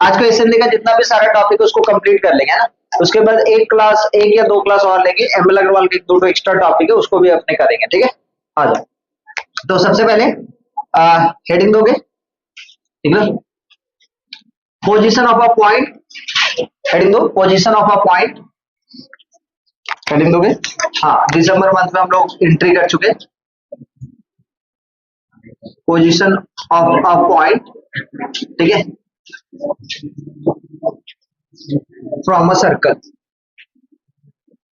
आज का एसएनडी का जितना भी सारा टॉपिक है उसको कंप्लीट कर लेंगे ना। उसके बाद एक क्लास, एक या दो क्लास और लेंगे, एमएल अग्रवाल के दो एक्स्ट्रा टॉपिक है उसको भी अपने करेंगे, ठीक है। आ जाओ। तो सबसे पहले हेडिंग दोगे, ठीक है। Position of a point, heading दो position of a point, heading दोगे। हाँ, दिसंबर मंथ में हम लोग एंट्री कर चुके। पोजीशन ऑफ अ पॉइंट, ठीक है, from a circle,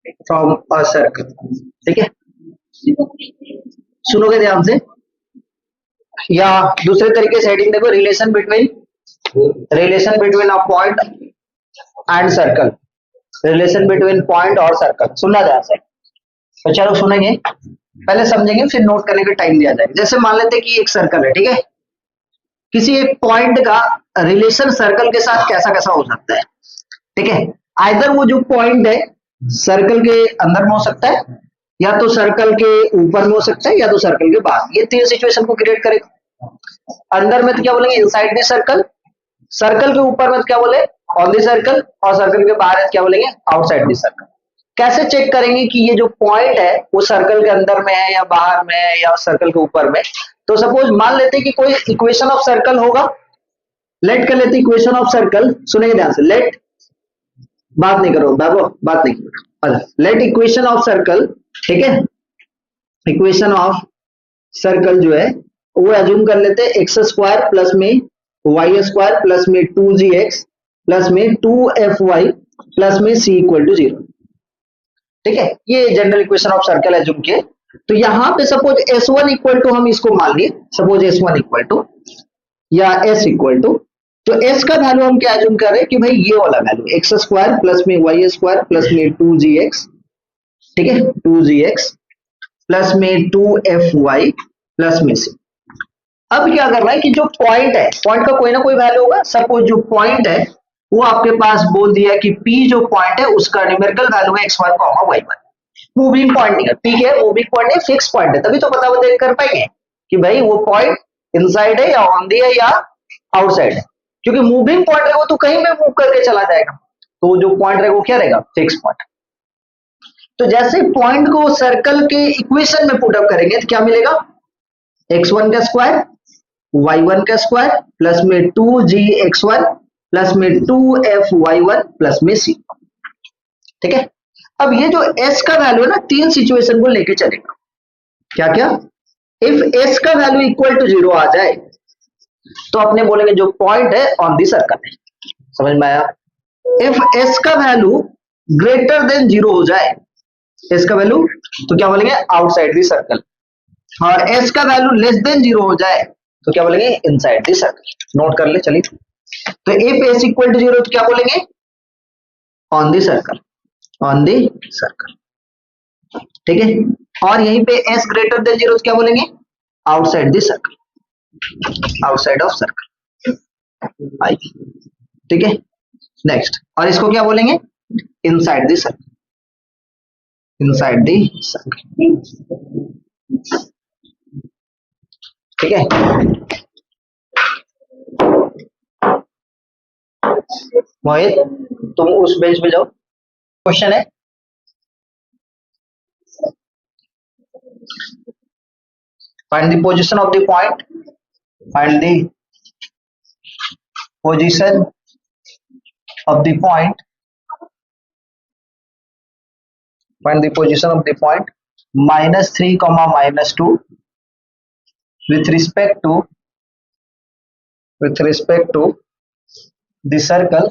from a circle, ठीक है। सुनोगे ध्यान से, या दूसरे तरीके से हेडिंग देखो, relation between a point and circle, relation between point और सर्कल, सुनना ध्यान से। तो चलो सुनेंगे, पहले समझेंगे फिर नोट करने का टाइम दिया जाएगा। जैसे मान लेते हैं कि एक सर्कल है, ठीक है, किसी एक पॉइंट का रिलेशन सर्कल के साथ कैसा कैसा हो सकता है, ठीक है। आइदर वो जो पॉइंट है सर्कल के अंदर में हो सकता है, या तो सर्कल के ऊपर में हो सकता है, या तो सर्कल के बाहर। ये तीन सिचुएशन को क्रिएट करेगा। अंदर में तो क्या बोलेंगे, इनसाइड द सर्कल, सर्कल के ऊपर में तो क्या बोले, ऑन द सर्कल, और सर्कल के बाहर है तो क्या बोलेंगे, आउटसाइड द सर्कल। कैसे चेक करेंगे कि ये जो पॉइंट है वो सर्कल के अंदर में है या बाहर में है या सर्कल के ऊपर में। तो सपोज मान लेते हैं कि कोई इक्वेशन ऑफ सर्कल होगा, लेट कर लेते इक्वेशन ऑफ सर्कल, सुनेंगे ध्यान से, लेट, बात नहीं करो बाबू, बात नहीं करो, लेट इक्वेशन ऑफ सर्कल, ठीक है, इक्वेशन ऑफ सर्कल जो है वो एज्यूम कर लेते हैं एक्स स्क्वायर प्लस में वाई स्क्वायर प्लस में 2gx प्लस में 2fy प्लस में c इक्वल टू 0, ठीक है। ये general equation of circle assume किए। तो यहां पे सपोज s1 इक्वल टू, हम इसको मान लिए सपोज s1 इक्वल टू या s इक्वल टू, तो s का वैल्यू हम क्या एज्यूम कर रहे हैं कि भाई ये वाला वैल्यू एक्स स्क्वायर प्लस में वाई स्क्वायर प्लस में 2gx, ठीक है, 2gx प्लस में 2fy प्लस में c। अब क्या करना है कि जो पॉइंट है, पॉइंट का कोई ना कोई वैल्यू होगा। सपोज जो पॉइंट है वो आपके पास बोल दिया कि P जो पॉइंट है उसका न्यूमेरिकल वैल्यू है x1, y1। मूविंग पॉइंट नहीं है, P है मूविंग पॉइंट है, फिक्स पॉइंट है, तभी तो पता देख कर पाएंगे कि भाई वो पॉइंट इनसाइड है या ऑन दी है या आउटसाइड है। क्योंकि मूविंग पॉइंट है वो तो कहीं पे मूव करके चला जाएगा, तो जो पॉइंट रहेगा वो क्या रहेगा, फिक्स पॉइंट। तो जैसे पॉइंट को सर्कल के इक्वेशन में पुट अप करेंगे तो क्या मिलेगा, x1 का स्क्वायर y1 का स्क्वायर प्लस में 2gx1 प्लस में 2fy1 प्लस में c, ठीक है। अब ये जो s का वैल्यू है ना, तीन सिचुएशन को लेके चलेगा। क्या क्या, इफ s का वैल्यू इक्वल टू 0 आ जाए तो अपने बोलेंगे जो पॉइंट है ऑन दी सर्कल है, समझ में आया। इफ s का वैल्यू ग्रेटर देन 0 हो जाए, s का वैल्यू, तो क्या बोलेंगे, आउटसाइड दी सर्कल। और s का वैल्यू लेस देन 0 हो जाए तो क्या बोलेंगे, इनसाइड दी सर्कल। नोट कर ले चलिए। तो इफ s इक्वल टू 0 तो क्या बोलेंगे, on the circle, on the circle, ठीक है। और यहीं पे s ग्रेटर देन 0 तो क्या बोलेंगे, outside the circle, outside of circle, आई, ठीक है। नेक्स्ट, और इसको क्या बोलेंगे, inside the circle, inside the circle, ठीक है। मोहित तुम उस बेंच पे जाओ, क्वेश्चन है, find the position of the point, find the position of the point, find the position of the point -3, -2 with respect to the circle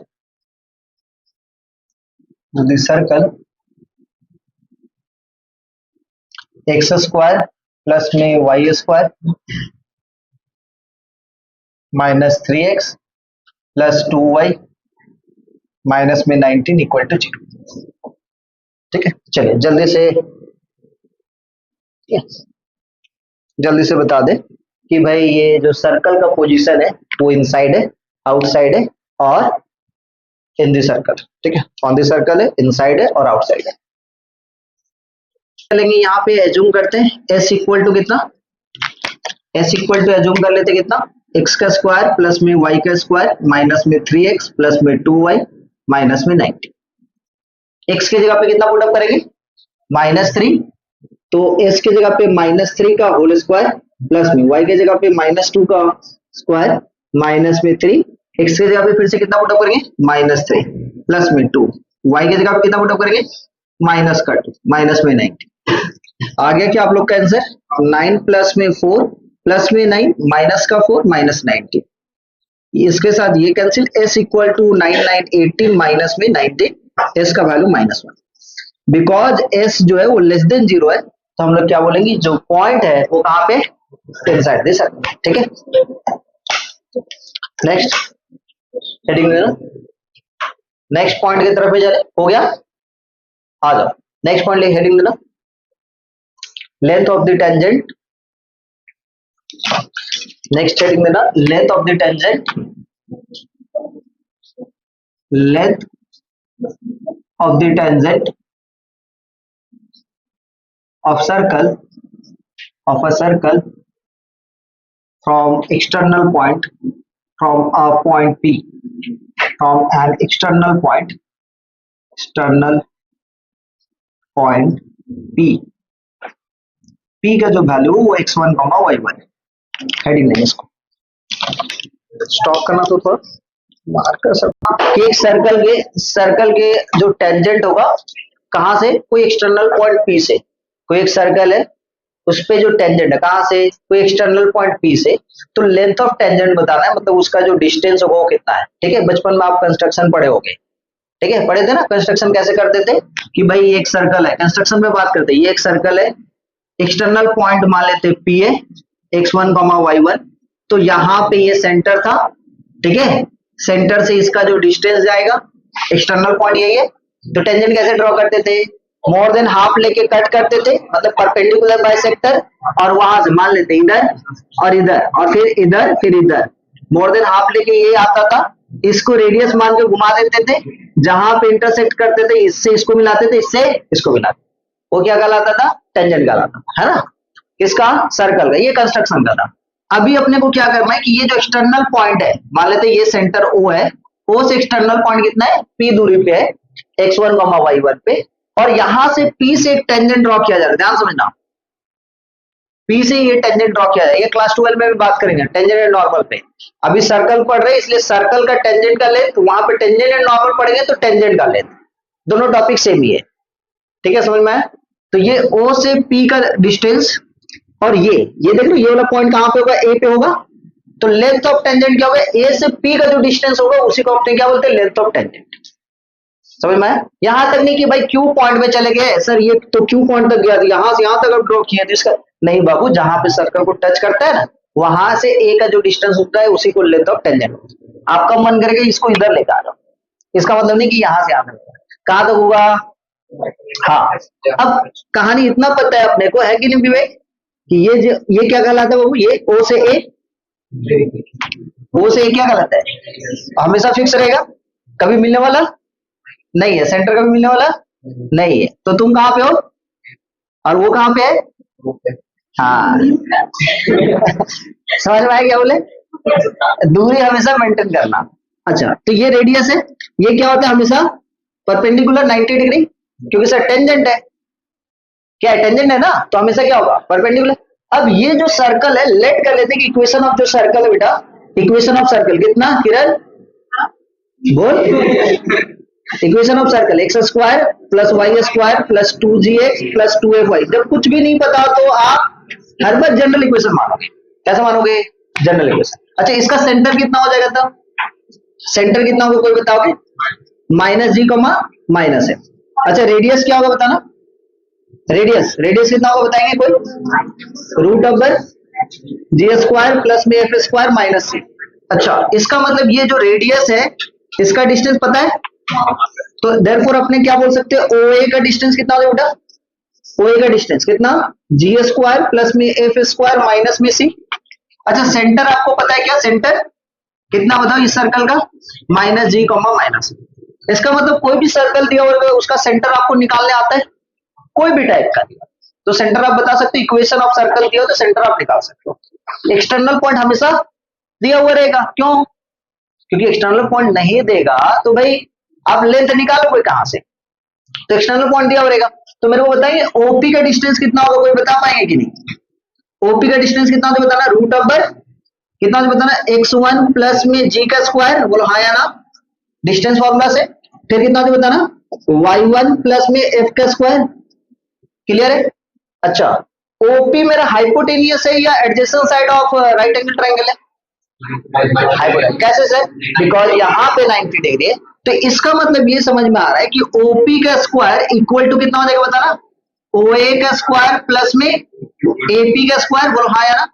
x square plus में y square -3x plus 2y minus में 19 equal to 0, ठीक है। चलिए जल्दी से बता दे कि भाई ये जो सर्कल का पोजीशन है वो इनसाइड है, आउटसाइड है और इन दी सर्कल, ठीक है। ऑन दी सर्कल है, इनसाइड है और आउटसाइड है। चलेंगे यहाँ पे एज्यूम करते हैं s इक्वल टू कितना, s इक्वल टू एज्यूम कर लेते कितना, एक्स का स्क्वायर प्लस में वाई का स्क्वायर माइनस में 3x प्लस में 2y माइनस में 90। एक्स की जगह पे कितना पुटअप करेंगे -3, तो एस की जगह पे -3 का होल स्क्वायर प्लस में वाई की जगह पे -2 का स्क्वायर माइनस में 3, एक्स की जगह पे फिर से कितना पुटअप करेंगे -3 प्लस में 2, वाई की जगह पे कितना पुटअप करेंगे -2 माइनस में 90। आ गया क्या आप लोग का आंसर? 9 प्लस में 4 प्लस में 9 माइनस का 4 माइनस 90, इसके साथ ये cancel, s equal to 9980 minus में 90, s का वैल्यू -1। बिकॉज s जो है वो लेस देन 0 है, तो हम लोग क्या बोलेंगे, जो पॉइंट है वो कहाँ पे इनसाइड दे सकते हैं। ठीक है, नेक्स्ट हेडिंग देना, नेक्स्ट पॉइंट की तरफ जा रहे, हो गया, आ जाओ नेक्स्ट पॉइंट ले, हेडिंग देना, length of the tangent, next heading देना, length of the tangent, length of the tangent of circle, of a circle from external point, from a point P, from an external point P, P का जो value वो x1, y1 है। Heading नहीं, इसको stop करना, तो थोड़ा mark कर सकता कि एक सर्कल के जो टेंजेंट होगा कहां से, कोई एक्सटर्नल पॉइंट P से, कोई एक सर्कल है उस पे जो टेंजेंट है कहां से, कोई एक्सटर्नल पॉइंट P से, तो लेंथ ऑफ टेंजेंट बताना है, मतलब उसका जो डिस्टेंस होगा वो कितना है। ठीक है, बचपन में आप कंस्ट्रक्शन पढ़े होंगे, ठीक है, पढ़े थे ना, कंस्ट्रक्शन कैसे करते थे कि भाई ये एक सर्कल है, कंस्ट्रक्शन में बात करते हैं, ये एक सर्कल है, एक्सटर्नल पॉइंट मान लेते P है, x1, y1, तो यहाँ पे ये सेंटर था। ठीक है, सेंटर से इसका जो डिस्टेंस जाएगा, एक्सटर्नल पॉइंट यही है, तो टेंजेंट कैसे ड्रॉ करते थे, मोर देन हाफ लेके कट करते थे, मतलब परपेंडिकुलर बाइसेक्टर, और वहां से मान लेते इधर और इधर और फिर इधर, मोर देन हाफ लेके ये आता था, इसको रेडियस मान के घुमा देते थे, जहां पे इंटरसेक्ट करते थे इससे इसको मिलाते थे, इससे इसको मिलाते, वो क्या कहलाता था, टेंजेंट कहलाता था, है ना, किसका, सर्कल का, ये कंस्ट्रक्शन का था। अभी अपने को क्या करना है कि ये जो एक्सटर्नल पॉइंट है, मान लेते ये सेंटर O है, O से एक्सटर्नल पॉइंट कितना है, P दूरी पे है, x1, y1 पे, और यहां से P से एक टेंजेंट ड्रॉ किया जा रहा है, ध्यान समझना, P से ये टेंजेंट ड्रॉ किया जाएगा, क्लास 12 में भी बात करेंगे टेंजेंट एंड नॉर्मल पे, अभी सर्कल पढ़ रहे हैं इसलिए सर्कल का टेंजेंट का लेंथ, वहां पे टेंजेंट एंड नॉर्मल पढ़ेंगे तो टेंजेंट का लेंथ, दोनों टॉपिक सेम ही है। ठीक है, समझ में आया? तो ये O से P का डिस्टेंस, और ये देख लो, ये वाला पॉइंट कहां पे होगा, A पे होगा, तो लेंथ ऑफ टेंजेंट क्या होगा, A से P का जो डिस्टेंस होगा उसी को अपने क्या बोलते हैं, लेंथ ऑफ टेंजेंट। समझ में आया? यहां तक नहीं कि भाई Q पॉइंट में चले गए सर, ये तो Q पॉइंट तक गया, यहां से यहां तक आप ड्रॉ किए, तो इसका नहीं बाबू, जहां पे सर्कल को टच करता है ना, वहां से A का जो डिस्टेंस होता है उसी को लेंथ ऑफ टेंजेंट। आपका मन करेगा इसको इधर लेकर आ जाओ, इसका मतलब नहीं कि यहां से यहां तक, कहां तक होगा, हाँ। अब कहानी इतना पता है अपने को, है कि नहीं विवेक, कि ये क्या कहलाता है बाबू, ये O से A, O से A क्या कहलाता है, हमेशा फिक्स रहेगा, कभी मिलने वाला नहीं है, सेंटर कभी मिलने वाला नहीं है, तो तुम कहां पे हो और वो कहां पे है, हाँ समझ में आया क्या बोले, दूरी हमेशा मेंटेन करना। अच्छा, तो ये रेडियस है, ये क्या होता है हमेशा परपेंडिकुलर 90 डिग्री, क्योंकि सर टेंजेंट है, क्या है, टेंजेंट है ना, तो हमेशा क्या होगा, परपेंडिकुलर। अब ये जो सर्कल है, लेट कर लेते हैं कि इक्वेशन ऑफ जो सर्कल है बेटा, इक्वेशन ऑफ सर्कल कितना, किरण बोल, equation of circle x square plus y square plus 2gx plus 2fy। जब कुछ भी नहीं पता तो आप हर बार जनरल इक्वेशन मानोगे, कैसे मानोगे, जनरल इक्वेशन। अच्छा, इसका सेंटर कितना हो जाएगा, तब सेंटर कितना होगा कोई बताओगे, -g, -f। अच्छा, रेडियस क्या होगा बताना, रेडियस कितना होगा बताएंगे कोई, √g स्क्वायर प्लस में f स्क्वायर माइनस c। अच्छा, इसका मतलब ये जो रेडियस है इसका डिस्टेंस पता है, तो देयरफॉर अपने क्या बोल सकते हैं, OA का डिस्टेंस कितना होगा बेटा, OA का डिस्टेंस कितना, g स्क्वायर प्लस में f स्क्वायर माइनस में c। अच्छा, सेंटर आपको पता है क्या, सेंटर कितना बताओ इस सर्कल का, -g, -f। इसका मतलब कोई भी सर्कल दिया होगा उसका सेंटर आपको निकालने आता है, कोई भी टाइप का दिया तो सेंटर आप बता सकते हो, इक्वेशन ऑफ सर्कल दिया हो तो सेंटर आप निकाल सकते हो। एक्सटर्नल पॉइंट हमेशा दिया हुआ रहेगा। क्यों? क्योंकि एक्सटर्नल पॉइंट नहीं देगा तो भाई आप लेंथ निकालोगे कहां से? तो एक्सटर्नल पॉइंट दिया हुआ रहेगा। तो मेरे को बताइए ओपी का डिस्टेंस कितना होगा, कोई बता पाएंगे कि नहीं? ओपी का डिस्टेंस कितना होता है बताना, रूट ओवर कितना होता है बताना, x1 प्लस में g का स्क्वायर, बोलो हाँ या ना, डिस्टेंस फॉर्मूला से। फिर कितना होता है बताना, y1 प्लस में f का स्क्वायर। क्लियर है? अच्छा, ओपी मेरा हाइपोटेनियस है या adjacent side of right angle triangle है? हाइपोटेनियस। कैसे सर? बिकॉज यहाँ पे 90 डिग्री है, तो इसका मतलब ये समझ में आ रहा है कि ओपी का स्क्वायर इक्वल टू कितना हो जाएगा बताना, OA का स्क्वायर प्लस में AP का स्क्वायर, बोलो हाँ या ना।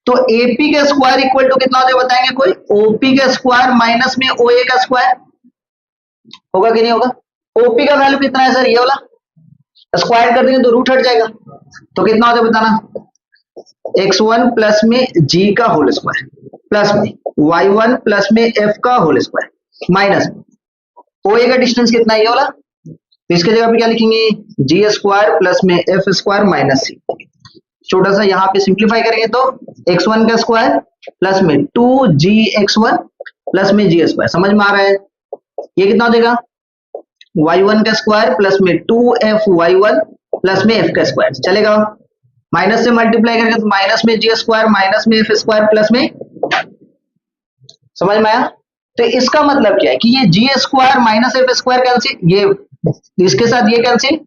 तो AP का स्क्वायर इक्वल टू कितना हो जाएगा बताएंगे कोई? OP का स्क्वायर माइनस में OA का स्क्वायर, होगा कि नहीं होगा? OP का वैल्यू कितना है सर, ये वाला, स्क्वायर कर देंगे तो रूट हट जाएगा, तो कितना हो जाएगा बताना, x1 प्लस में g का होल स्क्वायर प्लस में y1 प्लस में f का होल स्क्वायर माइनस OA का डिस्टेंस कितना है, ये वाला, तो इसके जगह पे क्या लिखेंगे, जी स्क्वायर प्लस में एफ स्क्वायर माइनस सी। छोटा सा यहाँ पे सिंप्लीफाई करेंगे तो x1 का स्क्वायर प्लस में 2gx1 प्लस में जी स्क्वायर, समझ में आ रहा है? ये कितना हो जाएगा, y1 का स्क्वायर प्लस में 2fy1 प्लस में f का स्क्वायर, चलेगा? माइनस से मल्टीप्लाई करेंगे तो माइनस में जी स्क्वायर माइनस में एफ स्क्वायर प्लस में, समझ में आया? तो इसका मतलब क्या है कि ये G square minus F square cancel, ये इसके साथ ये कैंसिल।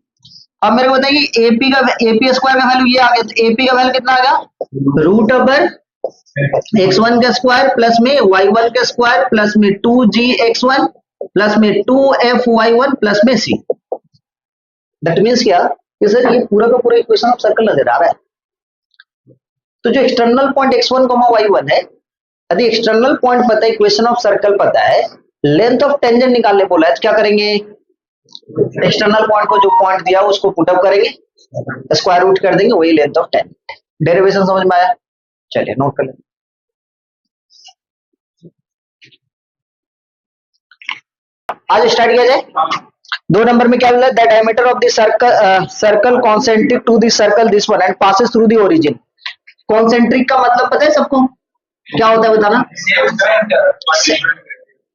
अब मेरे को बताइए एपी स्क्वायर का वैल्यू ये आ गया, तो एपी का वैल्यू कितना आ गया, रूट ओवर x1 का स्क्वायर प्लस में y1 का स्क्वायर प्लस में 2gx1 प्लस में 2fy1 प्लस में c। दैट मींस क्या कि सर ये पूरा का पूरा इक्वेशन ऑफ सर्कल नजर आ रहा है। तो जो एक्सटर्नल पॉइंट x1, y1 है, यदि एक्सटर्नल पॉइंट पता है, इक्वेशन ऑफ सर्कल पता है, लेंथ ऑफ टेंजेंट निकालने बोला है, तो क्या करेंगे, एक्सटर्नल पॉइंट को जो पॉइंट दिया उसको पुट अप करेंगे, स्क्वायर रूट कर देंगे, वही लेंथ ऑफ टेंजेंट। डेरिवेशन समझ में आया? चलिए नोट कर लेते। आज स्टार्ट किया जाए। 2 नंबर में क्या बोला, the diameter of the circle concentric to the circle this one and passes through the origin. Concentric का मतलब पता है सबको, क्या होता है बताना,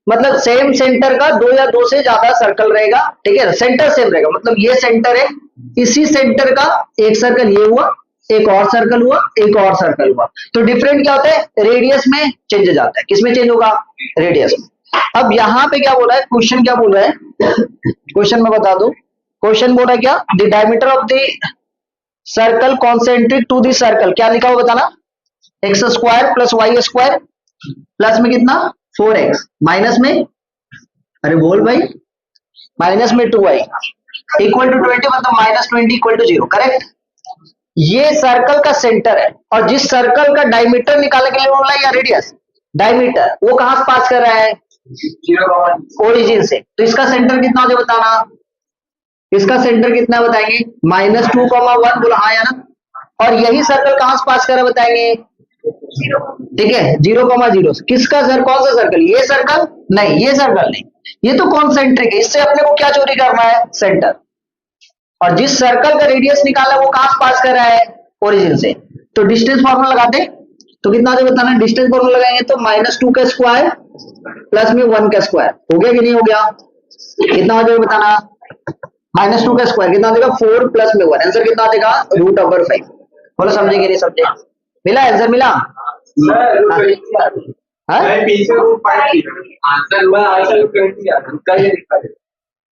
मतलब सेम सेंटर का 2 या 2 से ज्यादा सर्कल रहेगा, ठीक है, सेंटर सेम रहेगा, मतलब ये सेंटर है, इसी सेंटर का एक सर्कल ये हुआ, एक और सर्कल हुआ, एक और सर्कल हुआ, तो डिफरेंट क्या होता है, रेडियस में चेंज जाता है। किसमें चेंज होगा, रेडियस में। अब यहाँ पे क्या बोला है, क्वेश्चन क्या बोल रहा है, क्वेश्चन में बता दो, क्वेश्चन बोल रहा है क्या, the diameter of the circle concentric to the circle, क्या लिखा हुआ बताना, x square plus y square plus में कितना 4x माइनस में, अरे बोल भाई, माइनस में 2y इक्वल टू 20, मतलब माइनस 20 इक्वल टू 0, करेक्ट। ये सर्कल का सेंटर है, और जिस सर्कल का डायमीटर निकालने के लिए बोला या रेडियस, डायमीटर वो कहां से पास कर रहा है, ओरिजिन से, तो इसका सेंटर कितना हो जाए बताना, इसका सेंटर कितना बताएंगे, -2,1, बोला हाँ या ना। और यही सर्कल कहां से पास कर रहा है बताएंगे, ठीक है, 0,0। किसका सर, कौन सा सर्कल, ये सर्कल नहीं, ये सर्कल नहीं, ये तो कॉन्सेंट्रिक है, इससे अपने को क्या चोरी करना है, सेंटर। और जिस सर्कल का रेडियस निकाला है वो कहां से पास कर रहा है, ओरिजिन से, तो डिस्टेंस फॉर्मूला लगाते, तो कितना जो बताना, डिस्टेंस फॉर्मूला लगाएंगे तो -2 का स्क्वायर प्लस में 1 का स्क्वायर, हो गया कि नहीं हो गया, कितना हो जाएगा बताना, -2 का स्क्वायर कितना देगा, 4 प्लस में 1, आंसर कितना देगा, √5। बोलो समझे कि नहीं समझे, मिला आंसर, मिला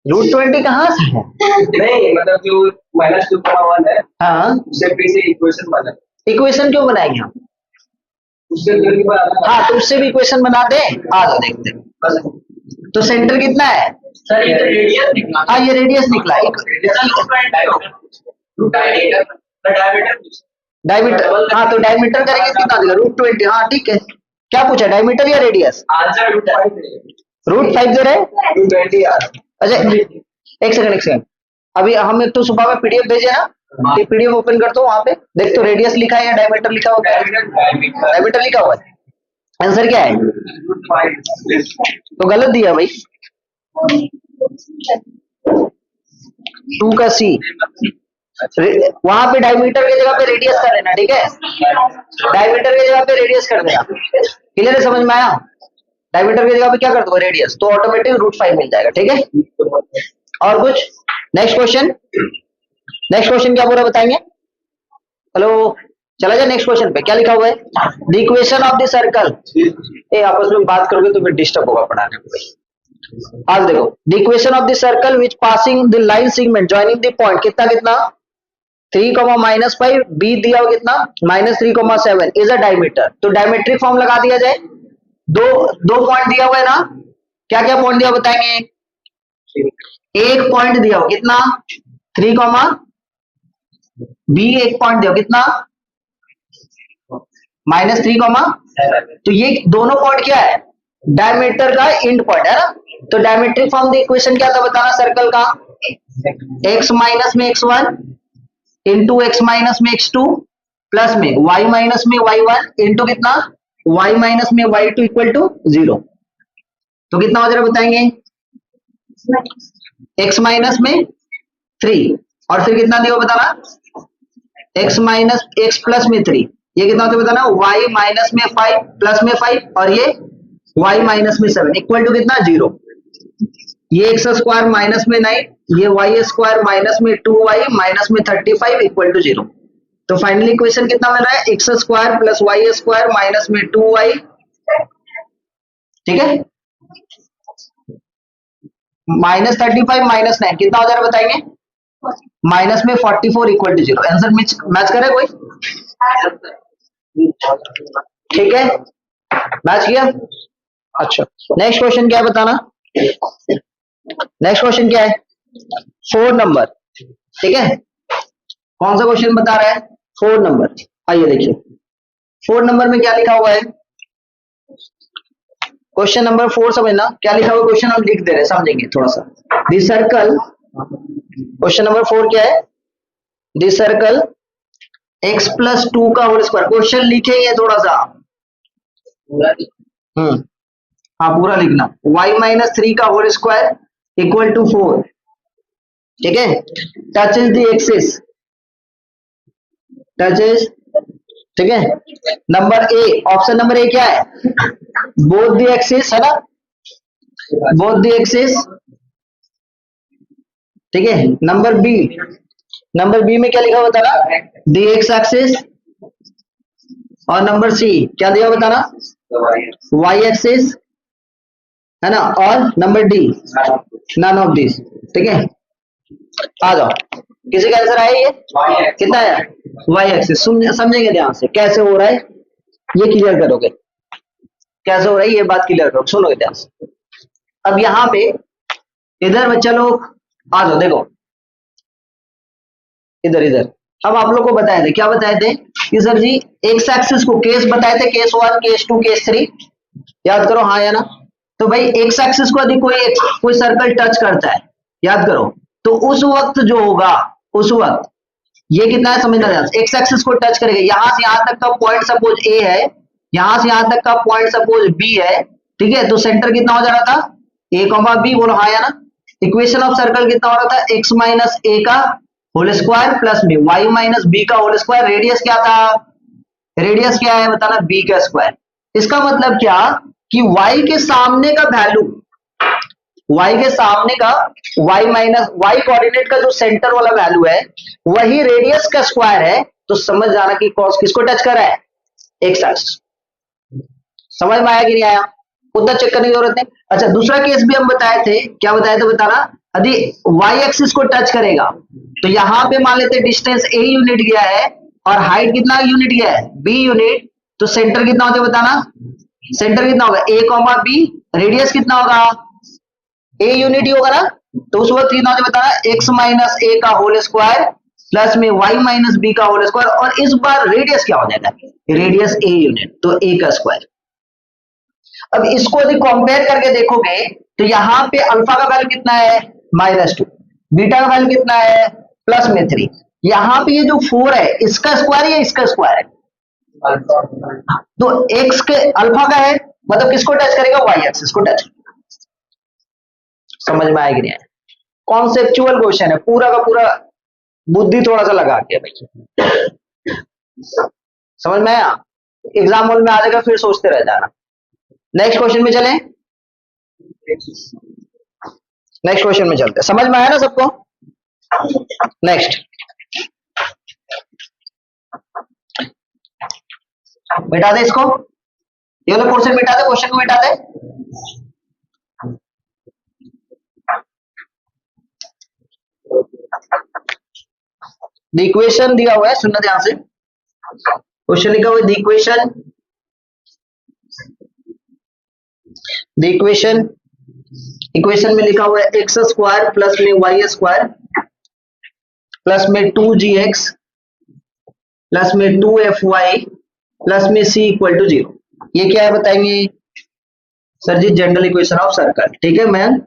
√20 कहाँ से है, नहीं मतलब जो -2,1 है, हाँ उससे फिर से इक्वेशन बना, इक्वेशन क्यों बनाएंगे हम, उससे फिर भी बना, हाँ तो उससे भी इक्वेशन बना दे, आ जाओ देखते हैं। तो सेंटर कितना है, सर ये तो रेडियस निकला, हाँ ये रेडियस निकला, डायमीटर, हाँ तो डायमीटर करेंगे कितना देगा, √20, हाँ ठीक है। क्या पूछा, डायमीटर या रेडियस, आंसर √5 दे रहे हैं। 220 यार। अच्छा एक सेकंड, अभी हम एक तो सुबह में पीडीएफ भेजे ना, पीडीएफ ओपन करता हूँ, वहां पे देख तो रेडियस लिखा है या डायमीटर लिखा हुआ है, डायमीटर लिखा हुआ है, आंसर क्या है, तो गलत दिया भाई, 2 का सी वहां पे डायमीटर की जगह पे रेडियस कर लेना, ठीक है, डायमीटर की जगह पे रेडियस कर देना। क्लियर है, समझ में आया? डायमीटर की जगह पे क्या कर दो, रेडियस, तो ऑटोमेटिक √5 मिल जाएगा, ठीक है। और कुछ? नेक्स्ट क्वेश्चन, नेक्स्ट क्वेश्चन क्या पूरा बताएंगे? हेलो, चला जाए नेक्स्ट क्वेश्चन पे। क्या लिखा हुआ है? The equation of the circle. ए आपस में बात करोगे तो फिर डिस्टर्ब होगा पढ़ाने में। आज देखो, the equation of the circle which passing the line segment joining the point, कितना कितना 3, -5, बी दिया हो कितना -3, 7 इज अ डायमीटर। तो डायमेट्रिक फॉर्म लगा दिया जाए। दो दो पॉइंट दिया हुआ है ना, क्या क्या पॉइंट दिया बताएंगे? एक पॉइंट दिया हो कितना 3, बी एक पॉइंट दिया हो कितना -3, तो ये दोनों पॉइंट क्या है, डायमीटर का एंड पॉइंट है ना। तो डायमेट्रिक फॉर्म द इक्वेशन क्या था बताना सर्कल का? x माइनस में x1 इंटू x माइनस में x2 प्लस में y माइनस में y1 इंटू कितना y माइनस में y2 इक्वल टू 0। तो कितना हो जाएगा बताएंगे? x माइनस में 3 और फिर कितना दिया बताना, x माइनस x प्लस में 3, ये कितना होता है बताना, y माइनस में 5 प्लस में 5 और ये y माइनस में 7 इक्वल टू कितना 0। ये x स्क्वायर माइनस में 9, ये y स्क्वायर माइनस में 2y माइनस में 35 इक्वल टू 0। तो फाइनली इक्वेशन कितना मिल रहा है, x square plus y square minus में 2y, ठीक है, -35 -9 कितना हो जा रहा है बताएंगे, माइनस में 44 इक्वल टू 0। आंसर मैच करे कोई? ठीक है, मैच किया। अच्छा, नेक्स्ट क्वेश्चन क्या है बताना? नेक्स्ट क्वेश्चन क्या है? 4 नंबर, ठीक है। कौन सा क्वेश्चन बता रहा है? 4 नंबर। आइए देखिए 4 नंबर में क्या लिखा हुआ है। क्वेश्चन नंबर 4 समझना, क्या लिखा हुआ क्वेश्चन हम लिख दे रहे हैं, समझेंगे थोड़ा सा। दी सर्कल, क्वेश्चन नंबर 4 क्या है? दी सर्कल x प्लस 2 का होल स्क्वायर, क्वेश्चन लिखेंगे थोड़ा सा, हाँ पूरा लिखना, y माइनस 3 का होल स्क्वायर इक्वल टू 4, ठीक है। Touch is the axis, touch is, ठीक है। Number A, option number A क्या है, बोथ द एक्सिस है ना, बोथ द एक्सिस, ठीक है। नंबर बी, नंबर बी में क्या लिखा हुआ बताना, द एक्स एक्सिस, और नंबर सी क्या दिया बताना, वाई एक्सिस है ना, और number D none of this, ठीक है। आ जाओ, किसी का आंसर आया? ये कितना है, वाई एक्सिस। समझेंगे ध्यान से कैसे हो रहा है, ये क्लियर करोगे, कैसे हो रहा है ये बात क्लियर करो, सुनोगे ध्यान से। अब यहाँ पे इधर बच्चा लोग आ जाओ, देखो इधर इधर हम आप लोग को बताए थे, क्या बताए थे कि सर जी एक्स एक्सिस को केस बताए थे, केस 1 केस 2 केस 3, याद करो हाँ या ना। तो भाई एक्स एक्सिस को यदि कोई सर्कल टच करता है, याद करो, तो उस वक्त जो होगा, उस वक्त ये कितना है समझना ध्यान से, एक्स एक्सिस को टच करेगा, यहां से यहां तक का पॉइंट सपोज ए है, यहां से यहां तक का पॉइंट सपोज बी है, ठीक है। तो सेंटर कितना हो जा रहा था, ए कॉमा बी, बोलो हाँ या ना। इक्वेशन ऑफ सर्कल कितना हो रहा था, एक्स माइनस ए का होल स्क्वायर प्लस में वाई माइनस बी का होल स्क्वायर, रेडियस क्या था, रेडियस क्या है बताना, बी का स्क्वायर। इसका मतलब क्या कि y के सामने का वैल्यू, y के सामने का y माइनस y कोऑर्डिनेट का जो सेंटर वाला वैल्यू है वही रेडियस का स्क्वायर है। तो समझ जाना कि कॉस किसको टच कर रहा है, एक्स एक्सिस। समझ में आया कि नहीं आया, उतना चेक करने की जरूरत नहीं। अच्छा, दूसरा केस भी हम बताए थे, क्या बताए थे बताना, यदि y एक्सिस को टच करेगा तो यहां पे मान लेते डिस्टेंस a यूनिट गया है और हाइट कितना यूनिट गया है, b यूनिट। तो सेंटर कितना होता है बताना, सेंटर कितना होगा, a कॉमा b, रेडियस कितना होगा, a यूनिट ही होगा ना। तो उस वक्त कितना होता है बताना, x माइनस a का होल स्क्वायर प्लस में y माइनस b का होल स्क्वायर, और इस बार रेडियस क्या हो जाएगा, रेडियस a यूनिट, तो a का स्क्वायर। अब इसको यदि कंपेयर करके देखोगे तो यहाँ पे अल्फा का वैल्यू कितना है, -2, बीटा का वैल्यू कितना है, प्लस में 3। यहाँ पे ये जो 4 है इसका स्क्वायर या इसका स्क्वायर है, तो x के अल्फा का है, मतलब किसको टच करेगा, y एक्सिस को टच। समझ में आएगी नहीं आया, कॉन्सेप्चुअल क्वेश्चन है पूरा का पूरा, बुद्धि थोड़ा सा लगा के भाई, समझ में आया? एग्जाम हॉल में आ जाएगा फिर सोचते रह जाना। नेक्स्ट क्वेश्चन में चलें, नेक्स्ट क्वेश्चन में चलते हैं। समझ में आया ना सबको? नेक्स्ट, मिटा दे इसको, ये वाला पोर्शन मिटा दे, क्वेश्चन को मिटा दे। द इक्वेशन दिया हुआ है, सुनना ध्यान से। क्वेश्चन लिखा हुआ है the equation, the equation, equation में लिखा हुआ है एक्स स्क्वायर प्लस में वाई स्क्वायर प्लस में 2gx प्लस में 2fy प्लस में c इक्वल टू 0। ये क्या है बताएंगे sir ji? General equation of circle. ठीक है मैम,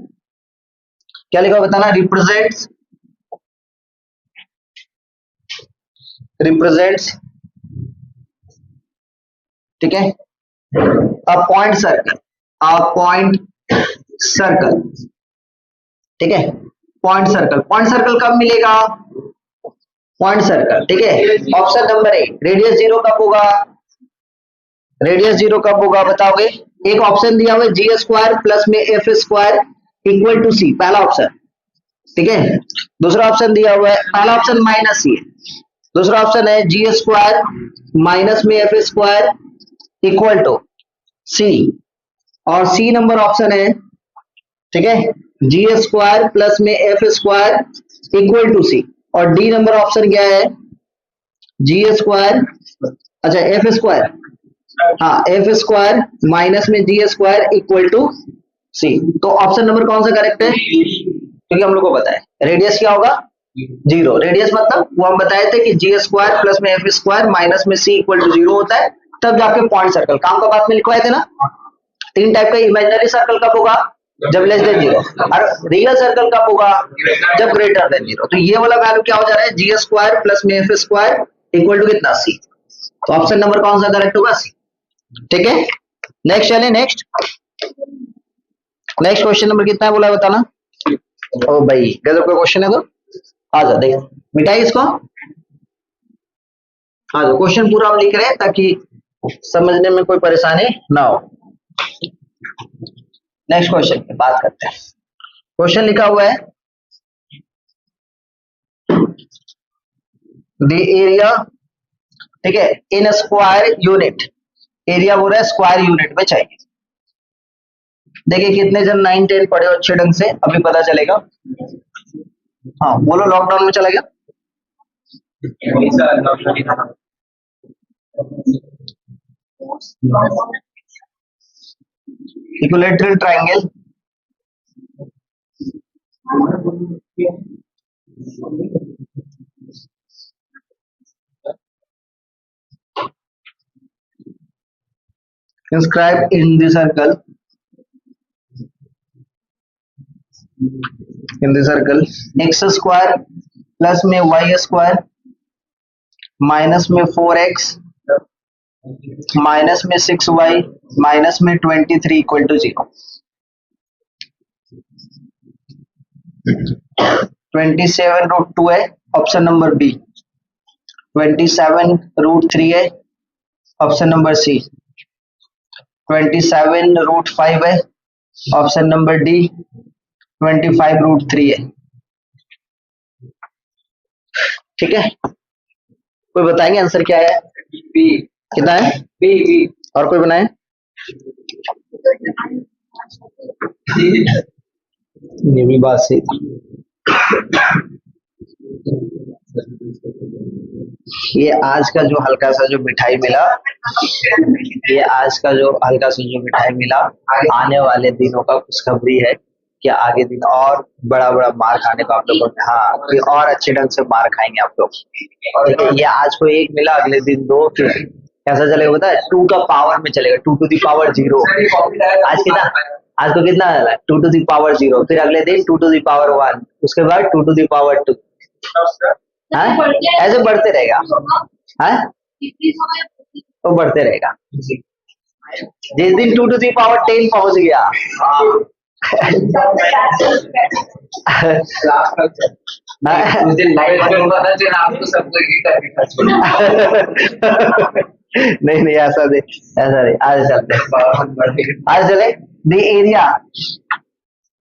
क्या लिखा बताना? रिप्रेजेंट्स, रिप्रेजेंट्स, ठीक है, a point circle, a point circle, ठीक है, पॉइंट सर्कल। पॉइंट सर्कल कब मिलेगा? पॉइंट सर्कल, ठीक है। ऑप्शन नंबर ए, रेडियस 0 कब होगा? रेडियस 0 कब होगा बताओगे? एक ऑप्शन दिया हुआ है जी स्क्वायर प्लस में एफ स्क्वायर इक्वल टू सी, पहला ऑप्शन, ठीक है। दूसरा ऑप्शन दिया हुआ है, पहला ऑप्शन माइनस सी है, दूसरा ऑप्शन है जी स्क्वायर माइनस में एफ स्क्वायर इक्वल टू सी, और सी नंबर ऑप्शन है, ठीक है, जी स्क्वायर प्लस में एफ स्क्वायर इक्वल टू सी, और डी नंबर ऑप्शन क्या है? जी स्क्वायर, अच्छा एफ स्क्वायर, हाँ एफ स्क्वायर माइनस में जी स्क्वायर इक्वल टू सी। तो ऑप्शन नंबर कौन सा करेक्ट है? क्योंकि हम लोग को पता है रेडियस क्या होगा? 0। रेडियस मतलब वो हम बताए थे कि जी स्क्वायर प्लस में एफ स्क्वायर माइनस में सी इक्वल टू 0 होता है, तब जाके पॉइंट सर्कल। काम का बात में लिखवाए थे ना, 3 टाइप का। इमेजिनरी सर्कल कब होगा? जब लेस देन 0, और रियल सर्कल कब होगा? जब ग्रेटर देन 0। तो ये वाला वैल्यू क्या हो जा रहा है? जी स्क्वायर प्लस में एफ स्क्वायर इक्वल टू कितना? सी। तो ऑप्शन नंबर कौन सा करेक्ट होगा? सी। ठीक है, नेक्स्ट चले। नेक्स्ट, नेक्स्ट क्वेश्चन नंबर कितना है बोला है बताना। ओ भाई गजब का क्वेश्चन है, तो आ जाओ देख, मिटाइए इसको, आ जाओ। क्वेश्चन पूरा हम लिख रहे हैं ताकि समझने में कोई परेशानी ना हो। नेक्स्ट क्वेश्चन की बात करते हैं। क्वेश्चन लिखा हुआ है द एरिया, ठीक है, इन स्क्वायर यूनिट, एरिया बोल रहा है स्क्वायर यूनिट में चाहिए। देखिए कितने जन 9 10 पढ़े हो अच्छे ढंग से, अभी पता चलेगा। हाँ बोलो, लॉकडाउन में चला गया? Equilateral triangle, inscribed in the circle, in the circle x square plus में y स्क्वायर माइनस में 4x माइनस में 6y माइनस में 23 इक्वल टू 0। 27√2 है, ऑप्शन नंबर बी। 27√3 है, ऑप्शन नंबर सी। 27√5 है, ऑप्शन नंबर डी। 25√3 है। ठीक है, कोई बताएंगे आंसर क्या है? बी। कितना है? बी। बी। और कोई बनाए? ये भी बात सही। ये आज का जो हल्का सा जो मिठाई मिला, ये आज का जो हल्का सा जो मिठाई मिला, आने वाले दिनों का खुशखबरी है कि आगे दिन और बड़ा बड़ा मार खाने को आप लोगों को, हाँ कि और अच्छे ढंग से मार खाएंगे आप लोग। ये आज को 1 मिला, अगले दिन 2, फिर कैसा चलेगा पता है? 2 का पावर में चलेगा, 2 to the power 0। आज कितना, आज को कितना है? 2 to the power 0, फिर अगले दिन 2 to the power 1, उसके बाद 2 to the power 2। हाँ ऐसे बढ़ते रहेगा, हाँ तो बढ़ते रहेगा। जिस दिन 2 to the power 10 पहुंच गया क्लास का मुझे लाइट में पता चला आपको सब जगह करने का छोड़ा। नहीं नहीं, ऐसा नहीं आगे चलते हैं। आगे चले।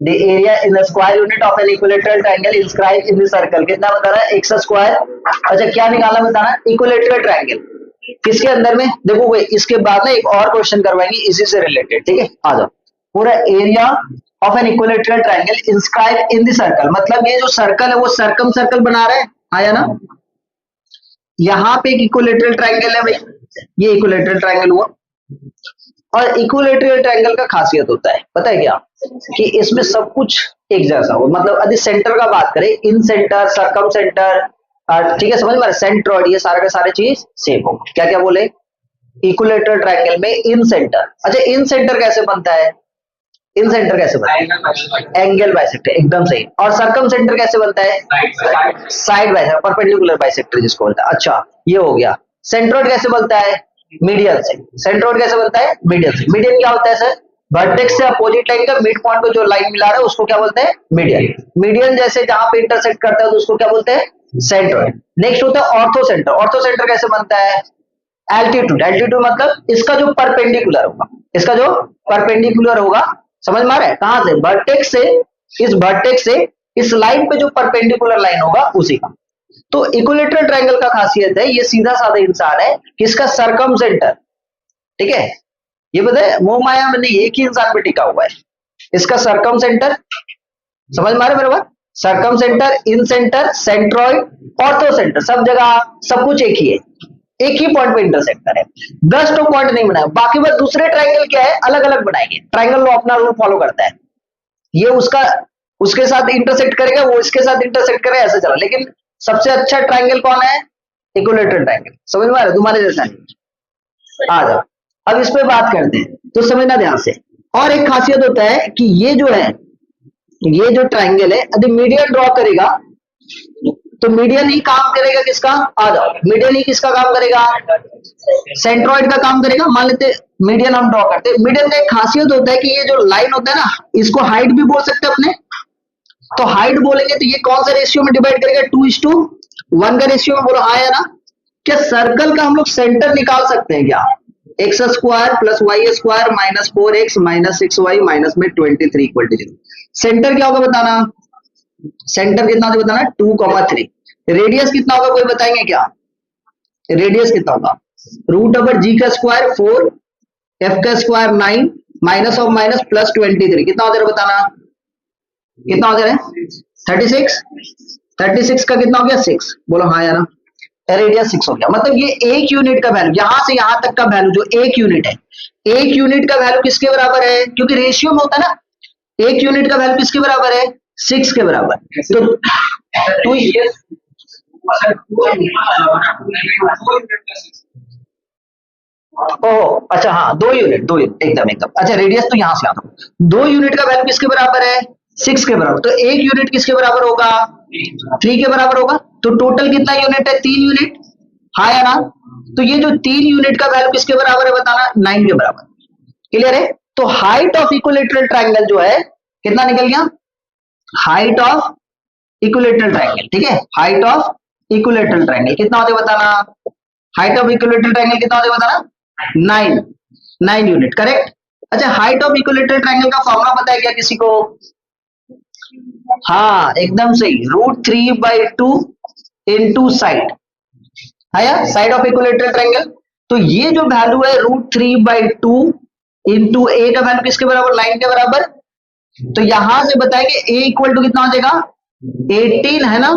The area in the square unit of an equilateral triangle inscribe in the circle, कितना बता रहा है? X square. अच्छा क्या निकालना बताना? इक्विलेटरल ट्रायंगल किसके अंदर में? देखो भाई इसके बाद ना एक और क्वेश्चन करवाएंगे इसी से रिलेटेड, ठीक है? आ जाओ। पूरा area of an equilateral triangle inscribe in the circle, मतलब ये जो सर्कल है वो सर्कम सर्कल बना रहा है, आया ना? यहाँ पे एक इक्विलेटरल ट्रायंगल है भाई, ये इक्विलेटरल ट्रायंगल हुआ। और इक्विलेटरल ट्रायंगल का खासियत होता है पता है क्या? कि इसमें सब कुछ एक जैसा हो, मतलब यदि सेंटर का बात करें, इन सेंटर, सरकम सेंटर, ठीक है, समझ में? सेंट्रॉइड, ये सारे के सारे चीज सेम हो। क्या क्या बोले? इक्विलेटरल ट्रायंगल में इन सेंटर। अच्छा इन सेंटर कैसे बनता है? इन सेंटर कैसे बनता है? एंगल बाइसेक्टर, एकदम सही। और सरकम सेंटर कैसे बनता है? साइड बाइसेक्टर, परपेंडिकुलर बाइसेक्टर जिसको बोलता है। अच्छा ये हो गया। सेंट्रोइड कैसे बनता है? मीडियन से। सेंट्रोइड कैसे बनता है? मीडियन से। मीडियन क्या होता है सर? वर्टेक्स से अपोजिट लाइन का मिड पॉइंट को जो लाइन मिला रहा है उसको क्या बोलते हैं? मीडियन। मीडियन जैसे जहां पे इंटरसेक्ट करता है तो उसको क्या बोलते हैं? सेंट्रोइड। नेक्स्ट होता है ऑर्थो सेंटर। ऑर्थो सेंटर कैसे बनता है? एल्टीट्यूड। एल्टीट्यूड मतलब इसका जो परपेंडिकुलर होगा, इसका जो परपेंडिकुलर होगा, समझ में आ रहा है? कहां से? वर्टेक्स से, इस वर्टेक्स से इस लाइन पे जो परपेंडिकुलर लाइन होगा उसी का। तो इक्विलेटरल ट्रायंगल का खासियत है ये सीधा साधा इंसान है, किसका? सरकम सेंटर, ठीक है? ये बताए मोह माया में नहीं, एक ही इंसान पे टिका हुआ है, इसका सरकम सेंटर। समझ में आ रहा है बराबर? सरकम सेंटर, इन सेंटर, सेंट्रॉइड, ऑर्थो सेंटर, सब जगह सब कुछ एक ही है, एक ही पॉइंट पे इंटरसेक्ट करे। 10 तो पॉइंट नहीं बनाए, बाकी बस दूसरे ट्रायंगल क्या है? अलग अलग बनाएंगे। ट्रायंगल लो अपना रूल फॉलो करता है, ये उसका उसके साथ इंटरसेक्ट करेगा, वो इसके साथ इंटरसेक्ट करेगा, ऐसे चला। लेकिन सबसे अच्छा ट्रायंगल कौन है? Equilateral triangle. समझ में आ रहा है? तुम्हारे जैसा नहीं। आ जाओ अब इस पे बात करते हैं, तो समझना ध्यान से। और एक खासियत होता है कि ये जो है, ये जो ट्रायंगल है, यदि मीडियन ड्रॉ करेगा तो मीडियन ही काम करेगा किसका? आ जाओ, मीडियन ही किसका काम करेगा? सेंट्रॉइड का काम करेगा। मान लेते मीडियन हम ड्रॉ करते हैं। मीडियन का एक खासियत होता है कि ये जो लाइन होता है ना, इसको हाइट भी बोल सकते हैं अपने। तो हाइट बोलेंगे तो ये कौन सा रेशियो में डिवाइड करेगा? 2:1 का रेशियो में। बोलो हाँ या ना? क्या सर्कल का हम लोग सेंटर निकाल सकते हैं क्या? X square plus y square minus 4x minus 6y minus में 23 इक्वल टू 0। सेंटर क्या होगा बताना? सेंटर कितना होगा बताना? 2,3। रेडियस कितना होगा कोई बताएंगे क्या? रेडियस कितना होगा? रूट ओवर जी का स्क्वायर 4, एफ का square 9, minus of minus plus 23, कितना हो जाएगा बताना? कितना हो जाएगा? 36। 36 का कितना हो गया? 6। बोलो हाँ या ना? रेडियस 6 हो गया। मतलब ये एक यूनिट का वैल्यू, यहां से यहां तक का वैल्यू जो एक यूनिट है, एक यूनिट का वैल्यू किसके बराबर है? क्योंकि रेशियो में होता है ना, एक यूनिट का वैल्यू किसके बराबर है? 6 के बराबर। तो ओह अच्छा हाँ, 2 यूनिट, 2 यूनिट एकदम एकदम। अच्छा रेडियस तो यहां से आता, 2 यूनिट का वैल्यू किसके बराबर है? 6 के बराबर। तो एक यूनिट किसके बराबर होगा? 3 के बराबर होगा। तो टोटल कितना यूनिट है? 3 यूनिट। हाँ या ना? तो ये जो 3 यूनिट का वैल्यू किसके बराबर है बताना? 9 के बराबर। क्लियर है? तो हाइट ऑफ इक्विलेटरल ट्रायंगल जो है कितना निकल गया? हाइट ऑफ इक्विलेटरल ट्रायंगल, ठीक है? हाइट ऑफ इक्विलेटरल ट्रायंगल कितना होता है बताना? हाइट ऑफ इक्विलेटरल ट्रायंगल कितना होता है बताना? 9 यूनिट, करेक्ट। अच्छा हाइट ऑफ इक्विलेटरल ट्रायंगल का फॉर्मूला पता है क्या किसी को? हाँ एकदम सही, √3/2 इंटू साइड, है साइड ऑफ इक्विलेटरल ट्रायंगल। तो ये जो वैल्यू है √3/2 इंटू ए का वैल्यू किसके बराबर? 9 के बराबर। तो यहां से बताएंगे ए इक्वल टू कितना हो जाएगा? 18 है ना?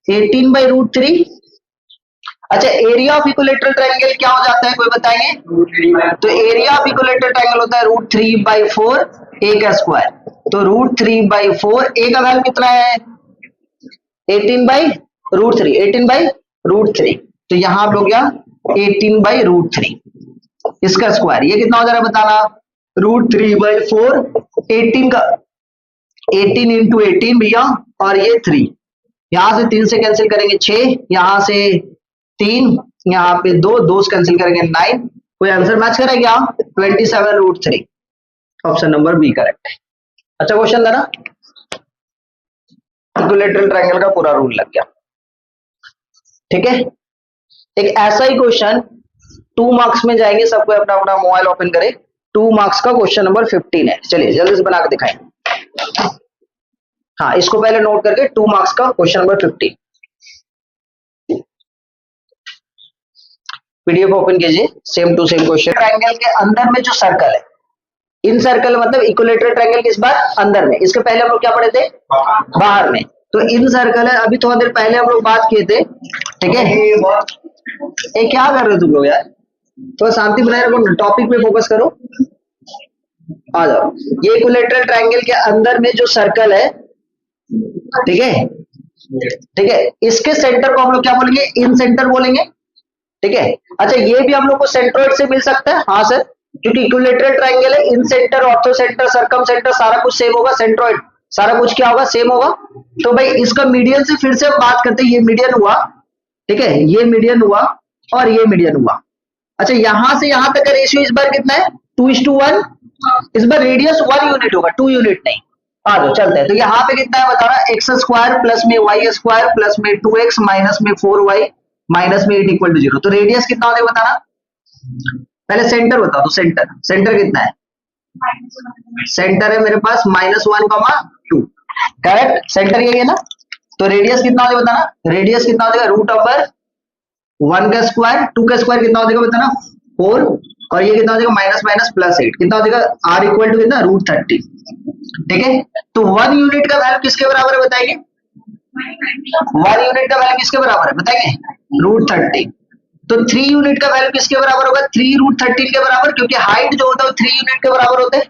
18/√3। अच्छा एरिया ऑफ इक्विलेटरल ट्रायंगल क्या हो जाता है कोई बताएंगे? तो एरिया ऑफ इक्विलेटरल ट्रायंगल होता है √3/4 ए का स्क्वायर। तो √3/4 ए का वैल्यू कितना है? 18/√3, 18/√3। तो यहां पे हो गया 18/√3 इसका स्क्वायर। ये कितना हो जा रहा है बताना? √3/4, 18 का 18 इंटू 18 भैया, और ये 3, यहां से 3 से कैंसिल करेंगे 6, यहां से 3, यहाँ पे 2 से कैंसिल करेंगे 9। कोई आंसर मैच करेगा? 27√3, ऑप्शन नंबर बी करेक्ट है। अच्छा क्वेश्चन था ना? इक्विलेटरल ट्रायंगल का पूरा रूल लग गया। ठीक है, एक ऐसा ही क्वेश्चन 2 मार्क्स में जाएंगे, सबको अपना अपना मोबाइल ओपन करें। 2 मार्क्स का क्वेश्चन नंबर 15 है। चलिए जल्दी से बना के दिखाएं। हाँ, इसको पहले नोट करके 2 मार्क्स का क्वेश्चन नंबर 15 पीडीएफ ओपन कीजिए। Same to same question. Triangle के अंदर में जो सर्कल है, इन सर्कल मतलब इक्विलेटरल ट्रायंगल किस बार अंदर में, इसके पहले हम लोग क्या पढ़े थे बाहर में। तो इन सर्कल है, अभी थोड़ा देर पहले हम लोग बात किए थे। ठीक है, ये क्या कर रहे हो तुम लोग यार, तो शांति बनाए रखो, टॉपिक पे फोकस करो। आ जाओ, ये इक्विलेटरल ट्रायंगल के अंदर में जो सर्कल है, ठीक है, ठीक है, इसके सेंटर को हम लोग क्या बोलेंगे, इन सेंटर बोलेंगे। ठीक है, अच्छा ये भी हम लोग को सेंट्रोइड से मिल सकता है। हाँ सर, क्योंकि इक्विलेटरल ट्रायंगल है, incentre, orthocentre, circumcentre सारा कुछ सेम होगा, सेंट्रोइड सारा कुछ क्या होगा, सेम होगा। तो भाई इसका मीडियन से फिर से बात करते हैं, ये मीडियन हुआ, ठीक है, ये मीडियन हुआ और ये मीडियन हुआ। अच्छा यहां से यहां तक का रेशियो इस बार कितना है, 2:1। इस बार रेडियस 1 यूनिट होगा, 2 यूनिट नहीं। आ जाओ चलते हैं। तो यहाँ पे कितना है बता रहा, एक्स स्क्वायर प्लस में वाई स्क्वायर प्लस में 2x माइनस में 4y माइनस में 8 इक्वल टू 0। तो रेडियस कितना होता है बताना, पहले सेंटर बताओ। तो सेंटर, सेंटर कितना है, सेंटर है मेरे पास -1,2। करेक्ट, सेंटर यही है ना। तो रेडियस कितना होगा बताना, रेडियस कितना हो जाएगा, रूट ओवर 1 का स्क्वायर, 2 का स्क्वायर कितना हो जाएगा बताना 4, और ये कितना हो जाएगा माइनस माइनस प्लस 8, कितना हो जाएगा r इक्वल टू कितना, √30। ठीक है, तो 1 यूनिट का वैल्यू किसके बराबर है बताएंगे, 1 यूनिट का वैल्यू किसके बराबर है बताएंगे, √30। तो 3 यूनिट का वैल्यू किसके बराबर होगा, 3√13 के बराबर, क्योंकि हाइट जो होता है 3 यूनिट के बराबर होते हैं।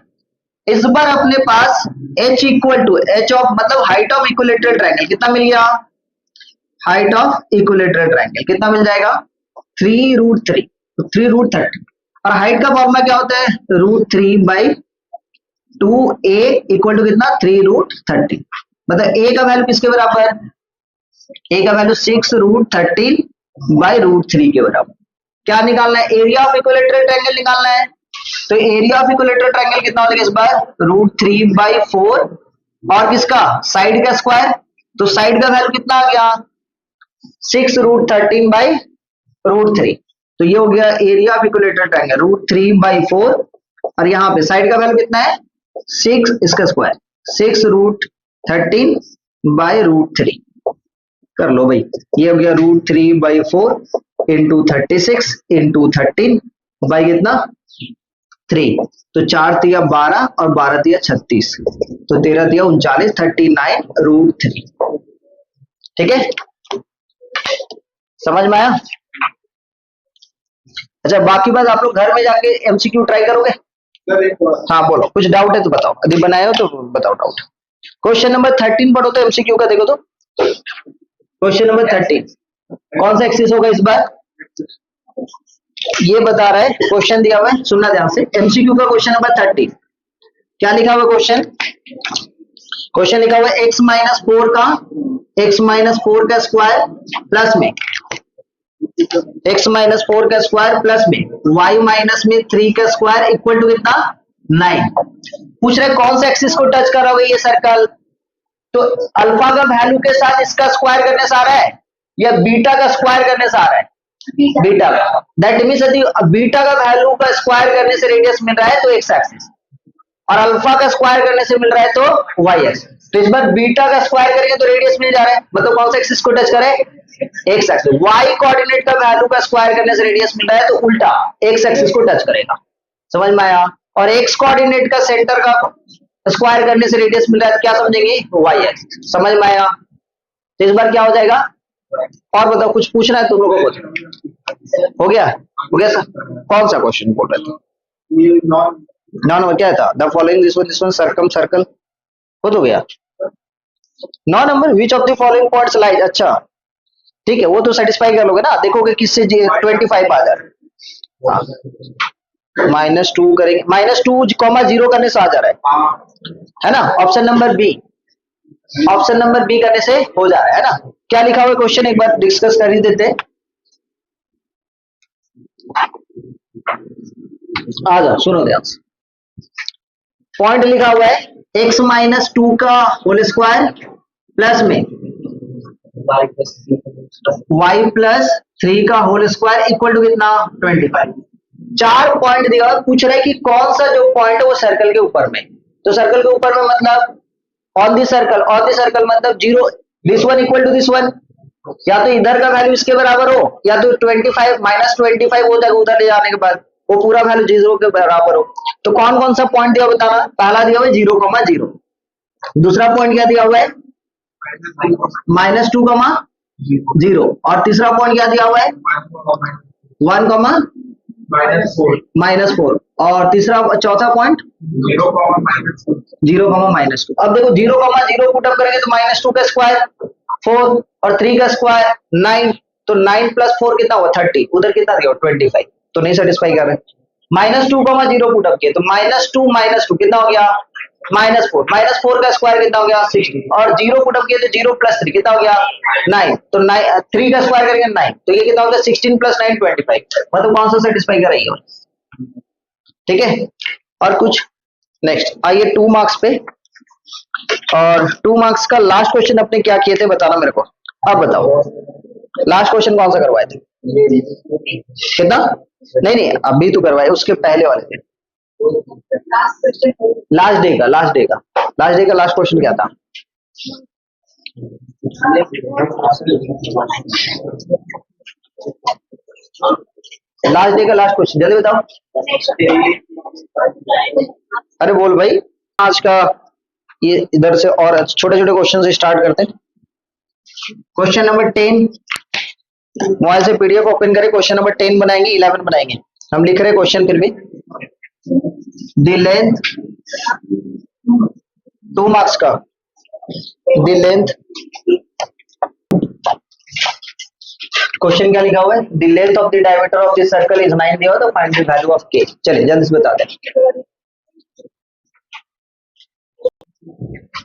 इस बार अपने पास h equal to h of मतलब हाइट ऑफ इक्विलेटरल ट्रायंगल कितना मिल गया, हाइट ऑफ इक्विलेटरल ट्रायंगल कितना मिल जाएगा 3√3, तो 3√30। और हाइट का फॉर्मूला क्या होता है, √3/2a इक्वल टू कितना 3√30। मतलब a का वैल्यू किसके बराबर, a का वैल्यू 6√13/√3 के बराबर। क्या निकालना है, एरिया ऑफ इक्विलेटरल ट्रायंगल निकालना है। तो एरिया ऑफ इक्विलेटरल ट्रायंगल कितना हो जाएगा इस बार, √3/4 और किसका साइड का स्क्वायर, तो साइड का वैल्यू कितना आ गया 6√13/√3। तो ये हो गया एरिया ऑफ इक्विलेटरल ट्रायंगल √3/4, और यहाँ पे साइड का वैल्यू कितना है 6, इसका स्क्वायर 6√13/√3 कर लो भाई। ये हो गया √3/4 इंटू 36 इंटू 13 बाई कितना 3, तो 4 तिया 12 और 12 तिया 36, तो 13 तिया 39, 39√3। ठीक है, समझ में आया। अच्छा बाकी बात आप लोग घर में जाके एमसीक्यू ट्राई करोगे। हाँ बोलो, कुछ डाउट है तो बताओ, यदि बनाए हो तो बताओ डाउट। क्वेश्चन नंबर 13 पढ़ो तो एमसीक्यू का, देखो तो क्वेश्चन नंबर 13 कौन सा एक्सिस होगा इस बार, ये बता रहा है, क्वेश्चन दिया हुआ है, सुनना ध्यान से। एमसीक्यू का क्वेश्चन नंबर 13 क्या लिखा हुआ क्वेश्चन, क्वेश्चन लिखा हुआ है x माइनस 4 का स्क्वायर प्लस में x माइनस 4 का स्क्वायर प्लस में y माइनस में 3 का स्क्वायर इक्वल टू कितना 9। पूछ रहे कौन से एक्सिस को टच कर रहा होगा ये सर्कल, तो अल्फा का वैल्यू के साथ इसका स्क्वायर करने से आ रहा है या बीटा का स्क्वायर करने से आ रहा है, बीटा का। दैट मींस यदि बीटा का वैल्यू का स्क्वायर करने से रेडियस मिल रहा है तो एक्स एक्सिस, और अल्फा का स्क्वायर करने से मिल रहा है तो वाई एक्सिस। तो इस बार बीटा का स्क्वायर करेंगे तो रेडियस मिल जा रहा है, मतलब कौन सा एक्सिस को टच करे एक्स एक्सिस। वाई कोऑर्डिनेट का वैल्यू का स्क्वायर करने से रेडियस मिल रहा है तो उल्टा एक्स एक्सिस को टच करेगा, समझ में आया। और एक्स कोऑर्डिनेट का सेंटर का स्क्वायर करने से रेडियस मिल रहा है तो क्या समझेंगे वाई एक्सिस, समझ में आया। तो इस बार क्या हो जाएगा, और बताओ कुछ पूछना है तुम लोगों को, हो गया सर। कौन सा क्वेश्चन बोल रहे थे, नॉन क्या था, the following this one circum circle हो तो गया। 9 number which of the following points lies, अच्छा ठीक है वो तो सेटिस्फाई कर लोगे ना, देखोगे किससे 25 आ जा रहा है, -2 करेंगे, -2,0 करने से आ जा रहा है ना। Option number B, option number B करने से हो जा रहा है ना। क्या लिखा हुआ है क्वेश्चन एक बार डिस्कस कर ही देते, आ जाओ सुनो ध्यान से। पॉइंट लिखा हुआ है x माइनस 2 का होल स्क्वायर प्लस में y प्लस 3 का होल स्क्वायर इक्वल टू कितना 25। 4 पॉइंट दिया हुआ, पूछ रहा है कि कौन सा जो पॉइंट है वो सर्कल के ऊपर में। तो सर्कल के ऊपर में मतलब ऑन दी सर्कल मतलब zero, this one equal to this one, या तो इधर का वैल्यू इसके बराबर हो या तो 25 माइनस 25 हो जाएगा उधर ले जाने के बाद, वो पूरा वैल्यू जीरो के बराबर हो। तो कौन कौन सा पॉइंट दिया बताना। पहला दिया हुआ है 0,0, दूसरा पॉइंट क्या दिया हुआ है -2,0, और तीसरा पॉइंट क्या दिया हुआ है 1, -4, और तीसरा चौथा पॉइंट 0,-2। अब देखो 0,0 पुट अप करेंगे तो -2 का स्क्वायर 4 और 3 का स्क्वायर 9, तो 9 प्लस 4 कितना हुआ 30, उधर कितना दिया 25, तो नहीं सेटिस्फाई कर रहे। -2,0 पुट अप किए तो -2 कितना हो गया -4, -4 का स्क्वायर कितना हो गया 16, और 0 पुट अप किए तो 0 प्लस 3 कितना हो गया 9, तो 3 का स्क्वायर करेंगे 9, तो ये कितना हो गया 16 प्लस 9 25, मतलब कौन सा सेटिस्फाई कर रही है। ठीक है, और कुछ नेक्स्ट आइए 2 मार्क्स पे, और 2 मार्क्स का लास्ट क्वेश्चन अपने क्या किए थे बताना मेरे को। अब बताओ लास्ट क्वेश्चन कौन सा करवाए थे, कितना नहीं अभी तो करवाए, उसके पहले वाले थे लास्ट डे का लास्ट क्वेश्चन क्या था। लास्ट डे का लास्ट क्वेश्चन जल्दी बताओ। अरे बोल भाई, आज का ये इधर से और छोटे छोटे क्वेश्चन से स्टार्ट करते हैं। क्वेश्चन नंबर 10, मोबाइल से पीडीएफ ओपन करें, क्वेश्चन नंबर 10 बनाएंगे, 11 बनाएंगे। हम लिख रहे हैं क्वेश्चन फिर भी, द लेंथ 2 मार्क्स का, द लेंथ, क्वेश्चन क्या लिखा हुआ है, the length of the diameter of the circle is 9 दिया, तो find the value of k। चलिए जल्दी से बता दें,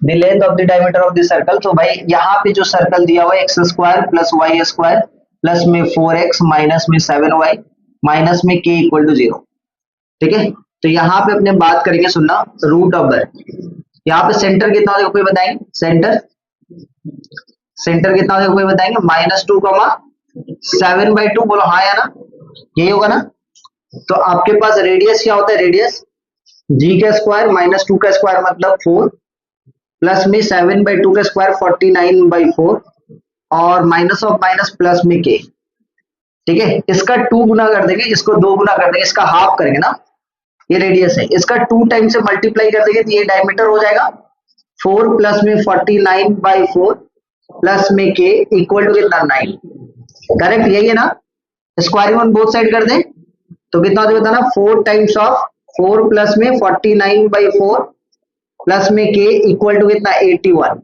the length of the diameter of the circle. तो भाई यहाँ पे जो सर्कल दिया हुआ है x² प्लस y² प्लस में 4x माइनस में 7y माइनस में k इक्वल टू 0। ठीक है, तो यहाँ पे अपने बात करेंगे, सुनना, रूट ऑफ द, यहाँ पे सेंटर कितना होगा कोई बताएंगे, सेंटर कितना होगा कोई बताएंगे, -2,7/2, बोलो हाँ या ना, यही होगा ना। तो आपके पास रेडियस क्या होता है, रेडियस g का स्क्वायर -2 का स्क्वायर मतलब 4 प्लस में 7/2 का स्क्वायर 49/4 और माइनस ऑफ माइनस प्लस में k। ठीक है, इसका 2 गुना कर देंगे, इसको 2 गुना कर देंगे, इसका हाफ करेंगे ना, ये रेडियस है, इसका 2 टाइम से मल्टीप्लाई कर देंगे तो ये डायमीटर हो जाएगा 4 प्लस में 49/4 प्लस में k इक्वल टू कितना 9। करेक्ट, यही है ना। स्क्वायरिंग ऑन बोथ साइड कर दें तो कितना हो जाता है ना, 4 टाइम्स ऑफ 4 प्लस में 49/4 प्लस में k इक्वल टू कितना 81।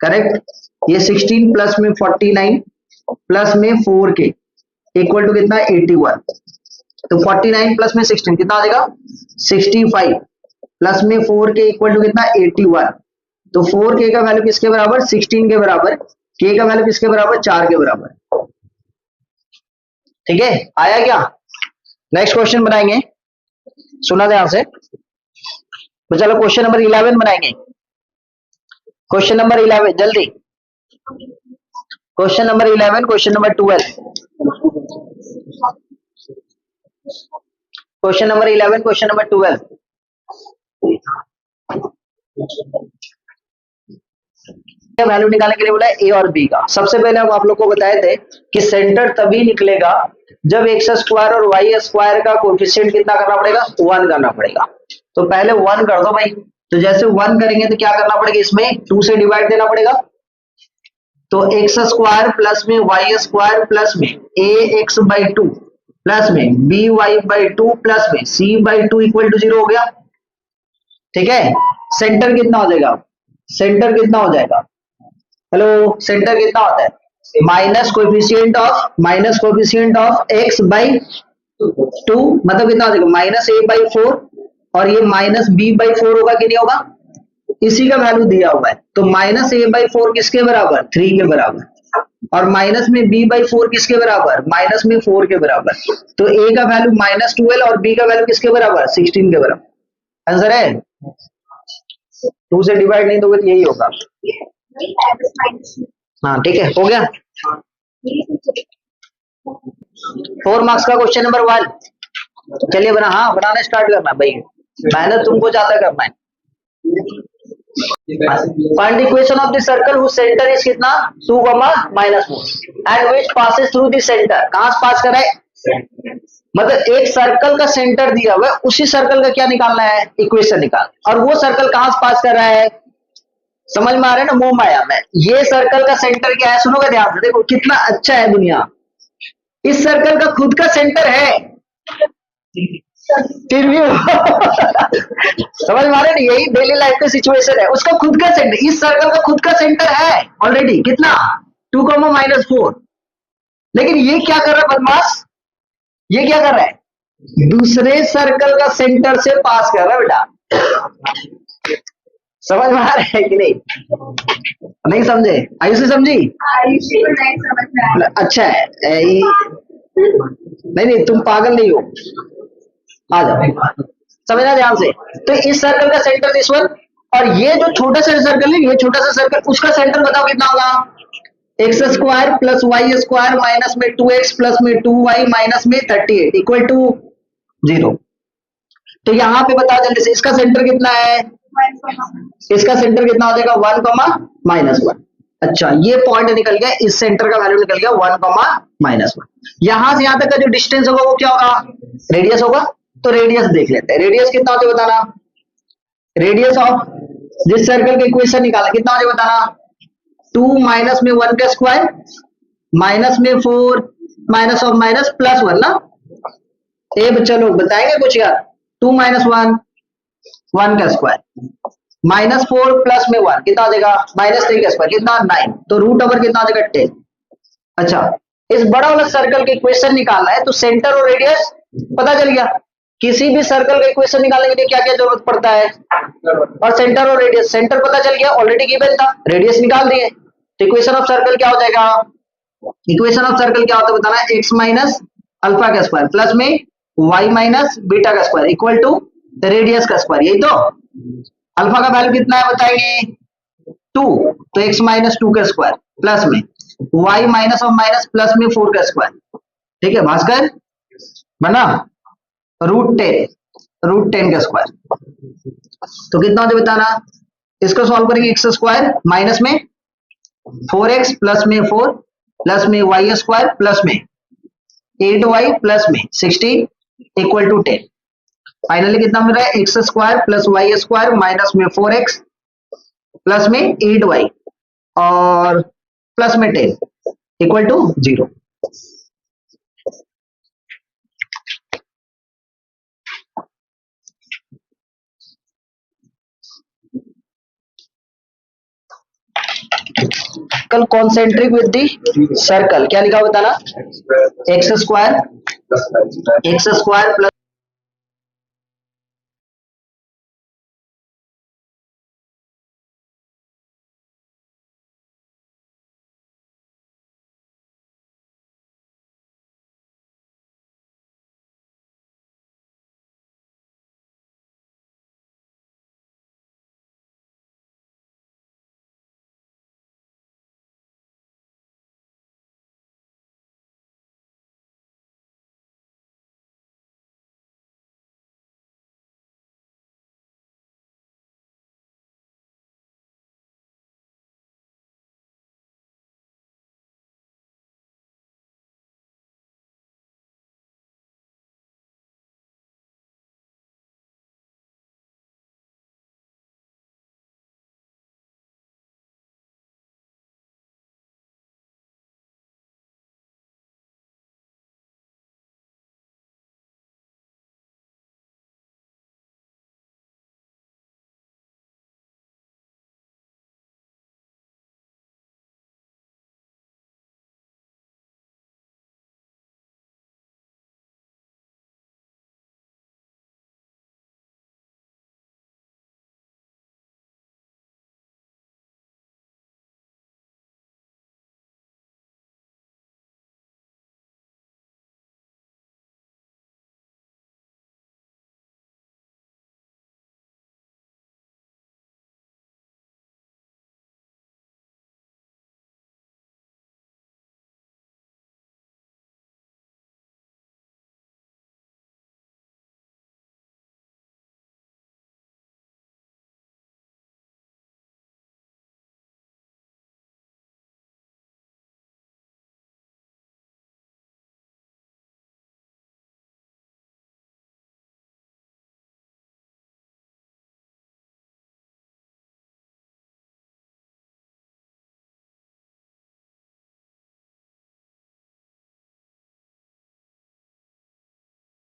करेक्ट, ये 16 प्लस में 49 प्लस में 4k इक्वल टू कितना 81, तो 49 प्लस में 16 कितना आ जाएगा 65 प्लस में 4k इक्वल टू कितना 81। तो 4k का वैल्यू किसके बराबर 16 के बराबर, k का वैल्यू किसके बराबर 4 के बराबर। ठीक है, आया क्या। नेक्स्ट क्वेश्चन बनाएंगे, सुना ध्यान से, तो चलो क्वेश्चन नंबर 11 बनाएंगे। क्वेश्चन नंबर 11 जल्दी, question number 11, question number 12, question number 11, question number 12। Value निकालने के लिए बोला है ए और बी का। सबसे पहले हम आप लोग को बताए थे कि सेंटर तभी निकलेगा जब x² और y² का कोएफिशिएंट कितना करना पड़ेगा 1 करना पड़ेगा। तो पहले 1 कर दो भाई, तो जैसे 1 करेंगे तो क्या करना पड़ेगा, इसमें 2 से डिवाइड देना पड़ेगा, तो x² प्लस में y² प्लस में ax/2 प्लस में by/2 प्लस में c/2 इक्वल टू 0 हो गया। ठीक है, सेंटर कितना हो जाएगा, सेंटर कितना हो जाएगा, हेलो, सेंटर कितना होता है माइनस कोएफिशिएंट ऑफ x/2, मतलब कितना हो जाएगा -a/4, और ये -b/4 होगा कि नहीं होगा, इसी का वैल्यू दिया हुआ है। तो -a/4 किसके बराबर 3 के बराबर, और माइनस में b/4 किसके बराबर माइनस में 4 के बराबर। तो a का वैल्यू -12 और b का वैल्यू किसके बराबर 16 के बराबर। आंसर है, 2 से डिवाइड नहीं दोगे तो यही होगा। हाँ ठीक है, हो गया। 4 मार्क्स का क्वेश्चन नंबर 1। चलिए बना, हाँ बनाना स्टार्ट करना है भाई, मेहनत तुमको ज्यादा करना है। Find the equation of the circle whose centre is कितना 2, -4 and which passes through the centre. कहां से पास कर रहा है, मतलब एक सर्कल का सेंटर दिया हुआ है, उसी सर्कल का क्या निकालना है, इक्वेशन निकालना। और वो सर्कल कहां से पास कर रहा है, समझ में आ रहा है ना, मोह माया में। ये सर्कल का सेंटर क्या है, सुनोगे ध्यान से, देखो कितना अच्छा है दुनिया। इस सर्कल का खुद का सेंटर है, फिर भी समझ में आ रहा है ना, यही डेली लाइफ का सिचुएशन है। उसका खुद का सेंटर, इस सर्कल का खुद का सेंटर है ऑलरेडी, कितना 2, -4। लेकिन ये क्या कर रहा है बदमाश, ये क्या कर रहा है, दूसरे सर्कल का सेंटर से पास कर रहा है बेटा। समझ में आ रहा है कि नहीं, नहीं समझे, आयुषी समझी, अच्छा है नहीं तुम पागल नहीं हो, आ जाओ समझना ध्यान से। तो इस सर्कल का सेंटर दिस वन, और ये जो छोटा सा सर्कल है, ये छोटा सा सर्कल, उसका सेंटर बताओ कितना होगा, x² + y² माइनस में 2x प्लस में 2y माइनस में 38 इक्वल टू 0। तो यहाँ पे बताओ जल्दी से, इसका सेंटर कितना है, इसका सेंटर कितना हो जाएगा 1, -1। अच्छा ये पॉइंट निकल गया, इस सेंटर का वैल्यू निकल गया 1, -1। यहां से यहां तक का जो डिस्टेंस होगा वो क्या होगा, रेडियस होगा। तो रेडियस देख लेते हैं, रेडियस कितना होता है बताना, रेडियस ऑफ जिस सर्कल का इक्वेशन निकाला कितना हो जाए बताना, 2 माइनस में 1 का स्क्वायर माइनस में 4 माइनस ऑफ माइनस +1 ना। ए बच्चा लोग बताएंगे कुछ यार, 2 - 1 1 का स्क्वायर -4 प्लस में 1 कितना आ जाएगा, -3 का स्क्वायर कितना 9, तो √ओवर कितना आ जाएगा 10। अच्छा इस बड़ा वाला सर्कल का इक्वेशन निकालना है, तो सेंटर और रेडियस पता चल गया। किसी भी सर्कल का इक्वेशन निकालने के लिए क्या क्या जरूरत पड़ता है, और सेंटर और रेडियस। सेंटर पता चल गया, ऑलरेडी गिवन था, रेडियस निकाल दिए। तो इक्वेशन ऑफ सर्कल क्या हो जाएगा, इक्वेशन ऑफ सर्कल क्या होता है बताना, x माइनस अल्फा का स्क्वायर प्लस में y माइनस बीटा का स्क्वायर इक्वल टू रेडियस का स्क्वायर। यही तो, अल्फा का वैल्यू कितना है बताएंगे 2, तो x - 2 का स्क्वायर प्लस में y minus of minus plus में 4 का स्क्वायर। ठीक है भास्कर, बना √10 का स्क्वायर। तो कितना हो जाए बताना, इसको सॉल्व करेंगे, x² माइनस में 4x प्लस में 4 प्लस में y² प्लस में 8y प्लस में 16 इक्वल टू 10। फाइनली कितना मिल रहा है, x² प्लस y² माइनस में 4x प्लस में 8y और प्लस में 10 इक्वल टू 0। कल कॉन्सेंट्रिक विद दी सर्कल क्या लिखा बताना, x² प्लस